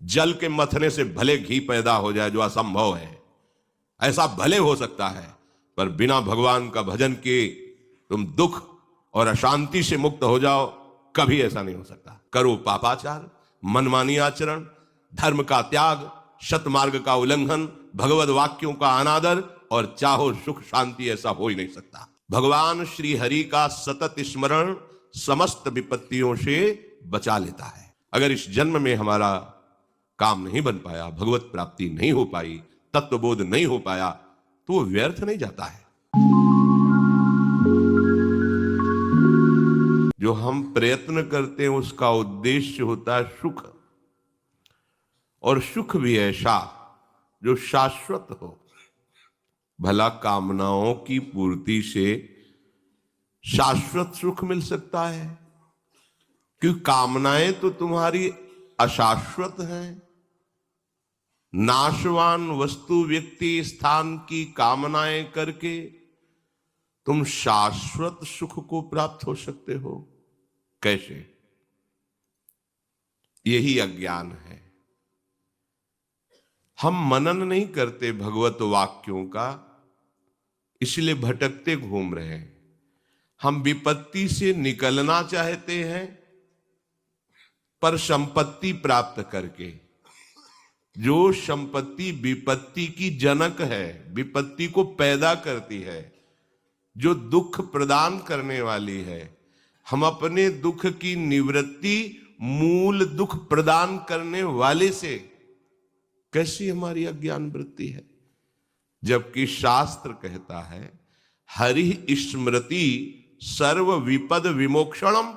जल के मथने से भले घी पैदा हो जाए, जो असंभव है। ऐसा भले हो सकता है, पर बिना भगवान का भजन किए तुम दुख और अशांति से मुक्त हो जाओ, कभी ऐसा नहीं हो सकता। करो पापाचार, मनमानी आचरण, धर्म का त्याग, सतमार्ग का उल्लंघन, भगवत वाक्यों का अनादर और चाहो सुख शांति, ऐसा हो ही नहीं सकता। भगवान श्री हरि का सतत स्मरण समस्त विपत्तियों से बचा लेता है। अगर इस जन्म में हमारा काम नहीं बन पाया, भगवत प्राप्ति नहीं हो पाई, तत्वबोध नहीं हो पाया, तो वो व्यर्थ नहीं जाता है। जो हम प्रयत्न करते हैं उसका उद्देश्य होता है सुख, और सुख भी ऐसा जो शाश्वत हो। भला कामनाओं की पूर्ति से शाश्वत सुख मिल सकता है? क्योंकि कामनाएं तो तुम्हारी अशाश्वत हैं। नाशवान वस्तु व्यक्ति स्थान की कामनाएं करके तुम शाश्वत सुख को प्राप्त हो सकते हो? कैसे? यही अज्ञान है। हम मनन नहीं करते भगवत वाक्यों का, इसलिए भटकते घूम रहे हैं। हम विपत्ति से निकलना चाहते हैं, पर संपत्ति प्राप्त करके। जो संपत्ति विपत्ति की जनक है, विपत्ति को पैदा करती है, जो दुख प्रदान करने वाली है, हम अपने दुख की निवृत्ति मूल दुख प्रदान करने वाले से कैसी हमारी अज्ञान वृत्ति है। जबकि शास्त्र कहता है हरि स्मृति सर्व विपद विमोक्षणम।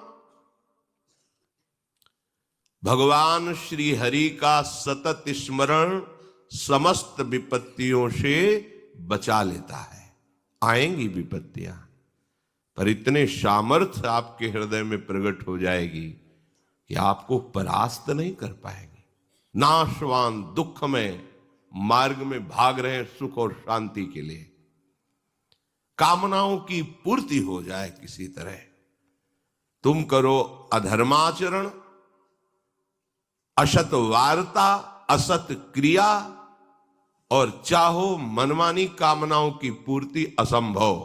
भगवान श्री हरि का सतत स्मरण समस्त विपत्तियों से बचा लेता है। आएंगी विपत्तियां, पर इतने सामर्थ्य आपके हृदय में प्रकट हो जाएगी कि आपको परास्त नहीं कर पाएंगे। नाशवान दुख में मार्ग में भाग रहे सुख और शांति के लिए। कामनाओं की पूर्ति हो जाए किसी तरह। तुम करो अधर्माचरण, असत वार्ता, असत क्रिया, और चाहो मनमानी कामनाओं की पूर्ति असंभव।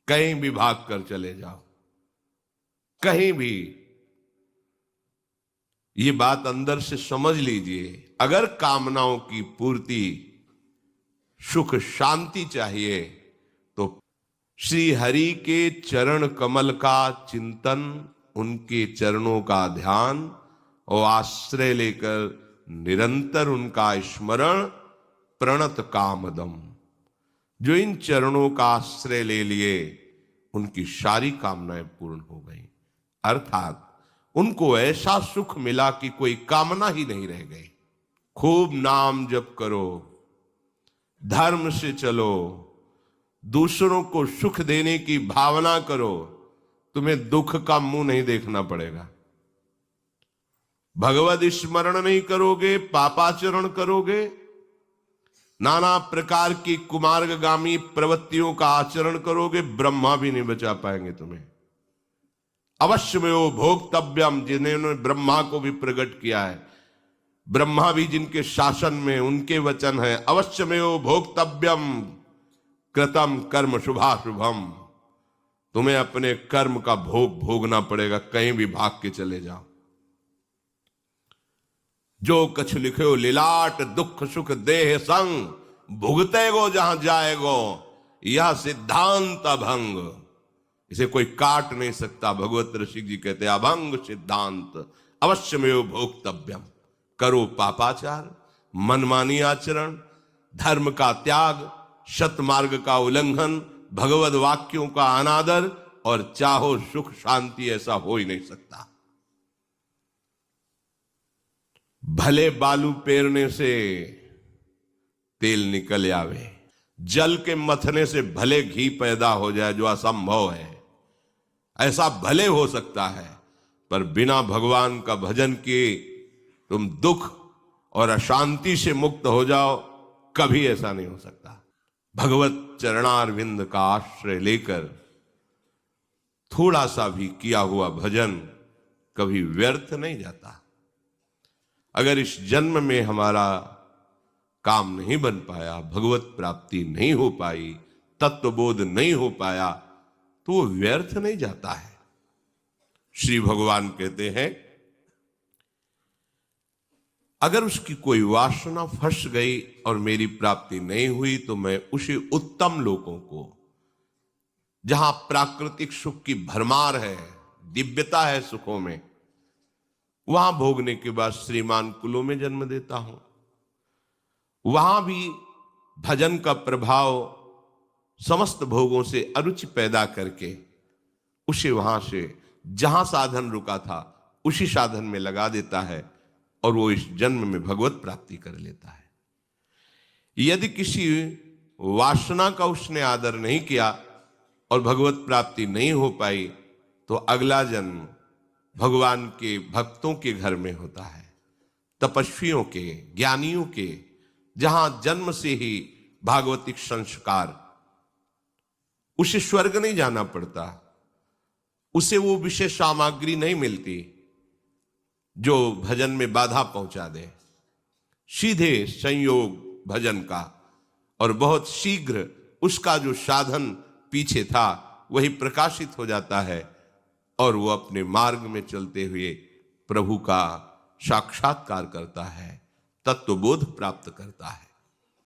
कहीं भी भाग कर चले जाओ, कहीं भी। ये बात अंदर से समझ लीजिए। अगर कामनाओं की पूर्ति, सुख शांति चाहिए, तो श्री हरि के चरण कमल का चिंतन, उनके चरणों का ध्यान और आश्रय लेकर निरंतर उनका स्मरण, प्रणत कामदम। जो इन चरणों का आश्रय ले लिए, उनकी सारी कामनाएं पूर्ण हो गई। अर्थात उनको ऐसा सुख मिला कि कोई कामना ही नहीं रह गई। खूब नाम जप करो, धर्म से चलो, दूसरों को सुख देने की भावना करो, तुम्हें दुख का मुंह नहीं देखना पड़ेगा। भगवत स्मरण नहीं करोगे, पापाचरण करोगे, नाना प्रकार की कुमार्गगामी प्रवृत्तियों का आचरण करोगे, ब्रह्मा भी नहीं बचा पाएंगे तुम्हें। अवश्य में वो भोक्तव्यम, जिन्होंने ब्रह्मा को भी प्रकट किया है, ब्रह्मा भी जिनके शासन में, उनके वचन है, अवश्य में वो भोक्तव्यम कृतम कर्म शुभाशुभम। तुम्हें अपने कर्म का भोग भोगना पड़ेगा, कहीं भी भाग के चले जाओ। जो कछ लिखे लिलाट दुख सुख देह संग, भुगते गो जहां जाएगो, यह सिद्धांत अभंग। इसे कोई काट नहीं सकता। भगवत ऋषि जी कहते हैं अभंग सिद्धांत अवश्य में भोक्तव्यम। करो पापाचार, मनमानी आचरण, धर्म का त्याग, सतमार्ग का उल्लंघन, भगवत वाक्यों का अनादर, और चाहो सुख शांति, ऐसा हो ही नहीं सकता। भले बालू पेरने से तेल निकल आवे, जल के मथने से भले घी पैदा हो जाए, जो असंभव है। ऐसा भले हो सकता है, पर बिना भगवान का भजन किए तुम दुख और अशांति से मुक्त हो जाओ, कभी ऐसा नहीं हो सकता। भगवत चरणारविंद का आश्रय लेकर थोड़ा सा भी किया हुआ भजन कभी व्यर्थ नहीं जाता। अगर इस जन्म में हमारा काम नहीं बन पाया, भगवत प्राप्ति नहीं हो पाई, तत्वबोध नहीं हो पाया, तो वो व्यर्थ नहीं जाता है। श्री भगवान कहते हैं अगर उसकी कोई वासना फंस गई और मेरी प्राप्ति नहीं हुई तो मैं उसे उत्तम लोगों को, जहां प्राकृतिक सुख की भरमार है, दिव्यता है सुखों में, वहां भोगने के बाद श्रीमान कुलों में जन्म देता हूं। वहां भी भजन का प्रभाव समस्त भोगों से अरुचि पैदा करके उसे वहां से जहां साधन रुका था उसी साधन में लगा देता है और वो इस जन्म में भगवत प्राप्ति कर लेता है। यदि किसी वासना का उसने आदर नहीं किया और भगवत प्राप्ति नहीं हो पाई तो अगला जन्म भगवान के भक्तों के घर में होता है, तपस्वियों के, ज्ञानियों के, जहां जन्म से ही भागवतिक संस्कार, उसे स्वर्ग नहीं जाना पड़ता, उसे वो विशेष सामग्री नहीं मिलती जो भजन में बाधा पहुंचा दे। सीधे संयोग भजन का और बहुत शीघ्र उसका जो साधन पीछे था वही प्रकाशित हो जाता है और वो अपने मार्ग में चलते हुए प्रभु का साक्षात्कार करता है, तत्वबोध प्राप्त करता है।